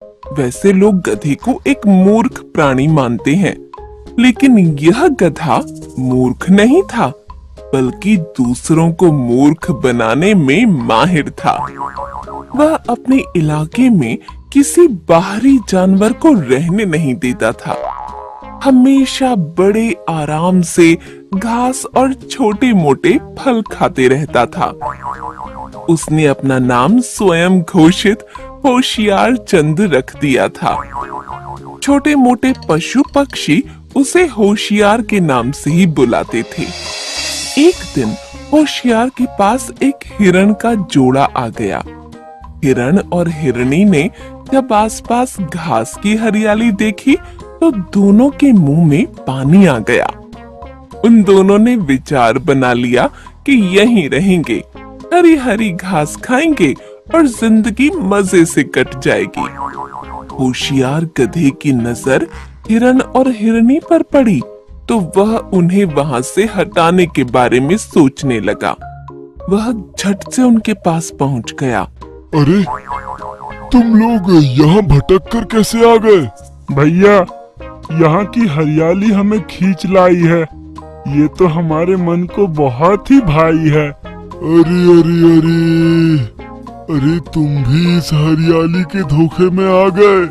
वैसे लोग गधे को एक मूर्ख प्राणी मानते हैं, लेकिन यह गधा मूर्ख नहीं था, बल्कि दूसरों को मूर्ख बनाने में माहिर था। वह अपने इलाके में किसी बाहरी जानवर को रहने नहीं देता था। हमेशा बड़े आराम से घास और छोटे मोटे फल खाते रहता था। उसने अपना नाम स्वयं घोषित होशियार चंद रख दिया था। छोटे मोटे पशु पक्षी उसे होशियार के नाम से ही बुलाते थे। एक दिन होशियार के पास एक हिरण का जोड़ा आ गया। हिरण और हिरनी ने जब आसपास घास की हरियाली देखी तो दोनों के मुंह में पानी आ गया। उन दोनों ने विचार बना लिया कि यहीं रहेंगे, हरी हरी घास खाएंगे और जिंदगी मजे से कट जाएगी। होशियार गधे की नजर हिरण और हिरनी पर पड़ी तो वह उन्हें वहां से हटाने के बारे में सोचने लगा। वह झट से उनके पास पहुंच गया। अरे, तुम लोग यहाँ भटक कर कैसे आ गए? भैया, यहाँ की हरियाली हमें खींच लाई है। ये तो हमारे मन को बहुत ही भाई है। अरे अरे अरे, अरे तुम भी इस हरियाली के धोखे में आ गए।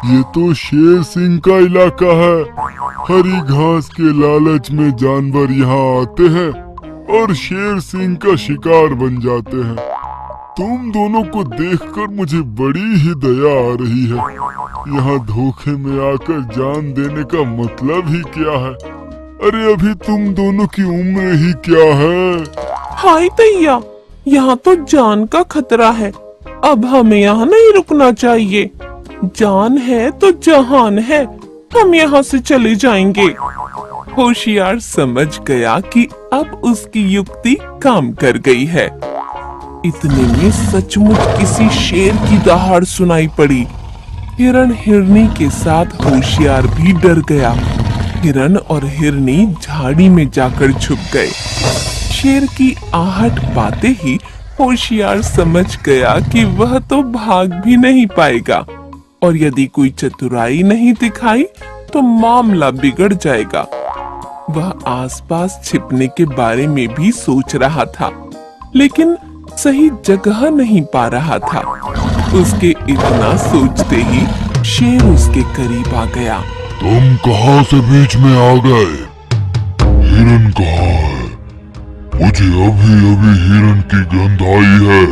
ये तो शेर सिंह का इलाका है। हरी घास के लालच में जानवर यहाँ आते हैं और शेर सिंह का शिकार बन जाते हैं। तुम दोनों को देखकर मुझे बड़ी ही दया आ रही है। यहाँ धोखे में आकर जान देने का मतलब ही क्या है? अरे अभी तुम दोनों की उम्र ही क्या है? हाय भैया, यहाँ तो जान का खतरा है। अब हमें यहाँ नहीं रुकना चाहिए। जान है तो जहान है, हम यहाँ से चले जाएंगे। होशियार समझ गया कि अब उसकी युक्ति काम कर गई है। इतने में सचमुच किसी शेर की दहाड़ सुनाई पड़ी। हिरण हिरनी के साथ होशियार भी डर गया। हिरण और हिरनी झाड़ी में जाकर छुप गए। शेर की आहट पाते ही होशियार समझ गया कि वह तो भाग भी नहीं पाएगा और यदि कोई चतुराई नहीं दिखाई तो मामला बिगड़ जाएगा। वह आसपास छिपने के बारे में भी सोच रहा था, लेकिन सही जगह नहीं पा रहा था। उसके इतना सोचते ही शेर उसके करीब आ गया। तुम कहाँ से बीच में आ गए? हिरन कहाँ है? मुझे अभी अभी हिरन की गंध आई है।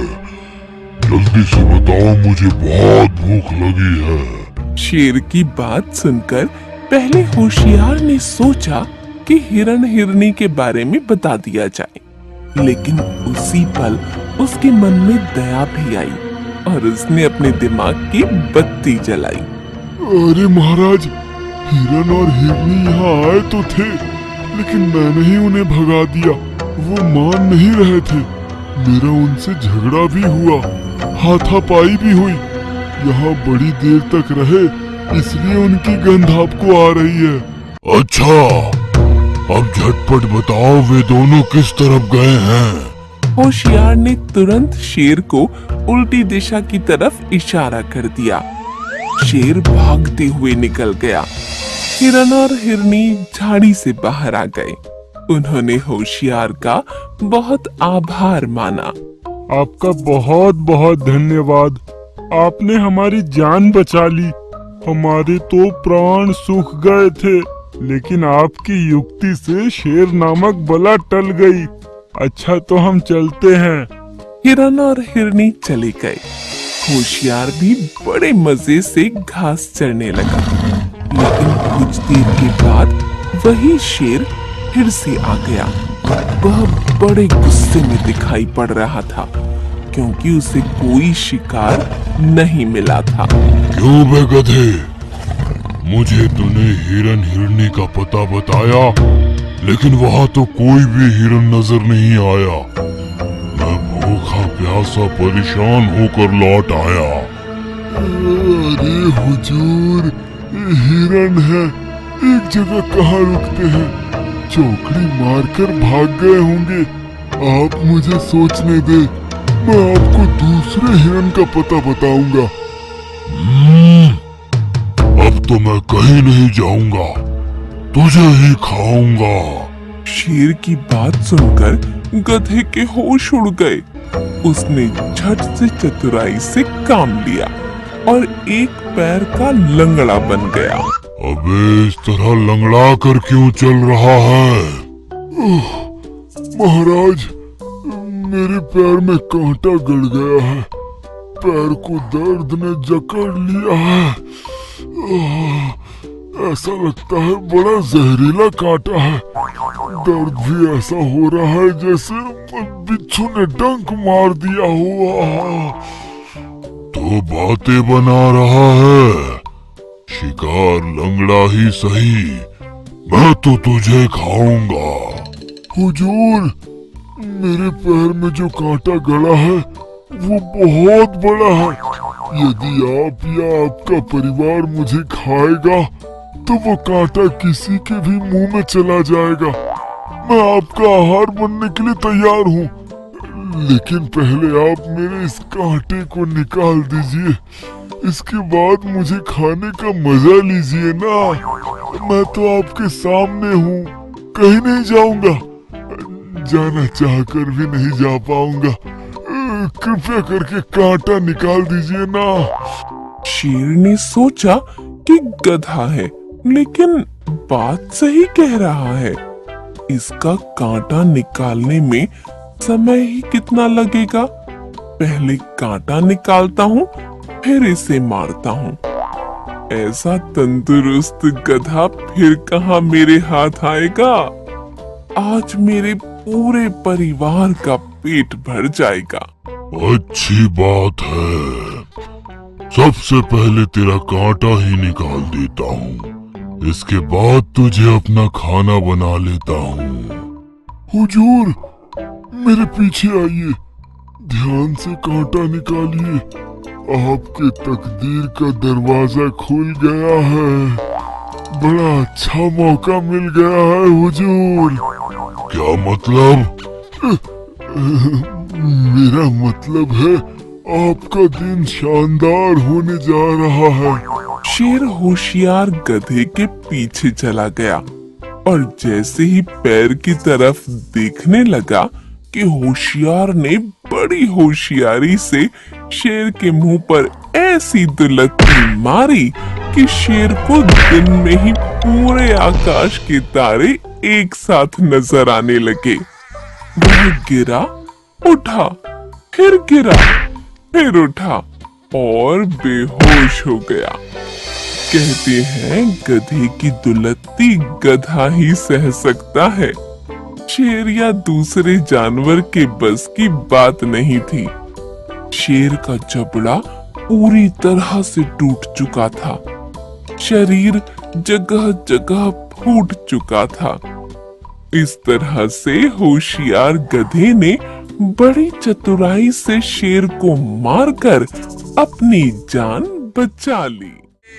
जल्दी से बताओ, मुझे बहुत भूख लगी है। शेर की बात सुनकर पहले होशियार ने सोचा कि हिरण हिरनी के बारे में बता दिया जाए, लेकिन उसी पल उसके मन में दया भी आई और उसने अपने दिमाग की बत्ती जलाई। अरे महाराज, हिरन और हिरनी यहाँ आए तो थे, लेकिन मैंने ही उन्हें भगा दिया। वो मान नहीं रहे थे। मेरा उनसे झगड़ा भी हुआ, हाथापाई भी हुई। यहाँ बड़ी देर तक रहे, इसलिए उनकी गंध आपको आ रही है। अच्छा, अब झटपट बताओ, वे दोनों किस तरफ गए हैं? होशियार ने तुरंत शेर को उल्टी दिशा की तरफ इशारा कर दिया। शेर भागते हुए निकल गया। हिरन और हिरनी झाड़ी से बाहर आ गए। उन्होंने होशियार का बहुत आभार माना। आपका बहुत बहुत धन्यवाद। आपने हमारी जान बचा ली। हमारे तो प्राण सूख गए थे, लेकिन आपकी युक्ति से शेर नामक बला टल गई। अच्छा, तो हम चलते हैं। हिरन और हिरनी चले गए। होशियार भी बड़े मजे से घास चरने लगा, लेकिन कुछ देर के बाद वही शेर फिर से आ गया। वह बड़े गुस्से में दिखाई पड़ रहा था, क्योंकि उसे कोई शिकार नहीं मिला था। क्यों बे गधे, मुझे तूने हिरन हिरनी का पता बताया, लेकिन वहाँ तो कोई भी हिरन नजर नहीं आया। मैं भूखा प्यासा परेशान होकर लौट आया। अरे हुजूर, हिरन है, एक जगह कहाँ रुकते हैं? चौकड़ी मारकर भाग गए होंगे। आप मुझे सोचने दे, मैं आपको दूसरे हिरन का पता बताऊंगा। तो मैं कहीं नहीं जाऊंगा, तुझे ही खाऊंगा। शेर की बात सुनकर गधे के होश उड़ गए। उसने झट से चतुराई से काम लिया और एक पैर का लंगड़ा बन गया। अबे इस तरह लंगड़ा कर क्यों चल रहा है? महाराज, मेरे पैर में कांटा गड़ गया है, पैर को दर्द ने जकड़ लिया है। ऐसा लगता है बड़ा जहरीला कांटा है। दर्द भी ऐसा हो रहा है जैसे बिच्छू ने डंक मार दिया हुआ। तो बातें बना रहा है, शिकार लंगड़ा ही सही, मैं तो तुझे खाऊंगा। हुजूर, मेरे पैर में जो कांटा गड़ा है वो बहुत बड़ा है। यदि आप या आपका परिवार मुझे खाएगा तो वो कांटा किसी के भी मुंह में चला जाएगा। मैं आपका आहार बनने के लिए तैयार हूँ, लेकिन पहले आप मेरे इस कांटे को निकाल दीजिए। इसके बाद मुझे खाने का मजा लीजिए ना। मैं तो आपके सामने हूँ, कहीं नहीं जाऊंगा, जाना चाहकर भी नहीं जा पाऊंगा। कृपया करके कांटा निकाल दीजिए ना। शेर ने सोचा कि गधा है, लेकिन बात सही कह रहा है। इसका कांटा निकालने में समय ही कितना लगेगा। पहले कांटा निकालता हूँ, फिर इसे मारता हूँ। ऐसा तंदुरुस्त गधा फिर कहाँ मेरे हाथ आएगा। आज मेरे पूरे परिवार का पेट भर जाएगा। अच्छी बात है, सबसे पहले तेरा कांटा ही निकाल देता हूँ, इसके बाद तुझे अपना खाना बना लेता हूँ। हुजूर, मेरे पीछे आइए, ध्यान से कांटा निकालिए। आपके तकदीर का दरवाजा खुल गया है। बड़ा अच्छा मौका मिल गया है हुजूर। क्या मतलब? मेरा मतलब है आपका दिन शानदार होने जा रहा है। शेर होशियार गधे के पीछे चला गया और जैसे ही पैर की तरफ देखने लगा कि होशियार ने बड़ी होशियारी से शेर के मुंह पर ऐसी दुलत्ती मारी कि शेर को दिन में ही पूरे आकाश के तारे एक साथ नजर आने लगे। वह गिरा, उठा, फिर गिरा, फिर उठा और बेहोश हो गया। कहते हैं गधे की दुलत्ती गधा ही सह सकता है। शेर या दूसरे जानवर के बस की बात नहीं थी। शेर का जबड़ा पूरी तरह से टूट चुका था, शरीर जगह जगह फूट चुका था। इस तरह से होशियार गधे ने बड़ी चतुराई से शेर को मारकर अपनी जान बचा ली।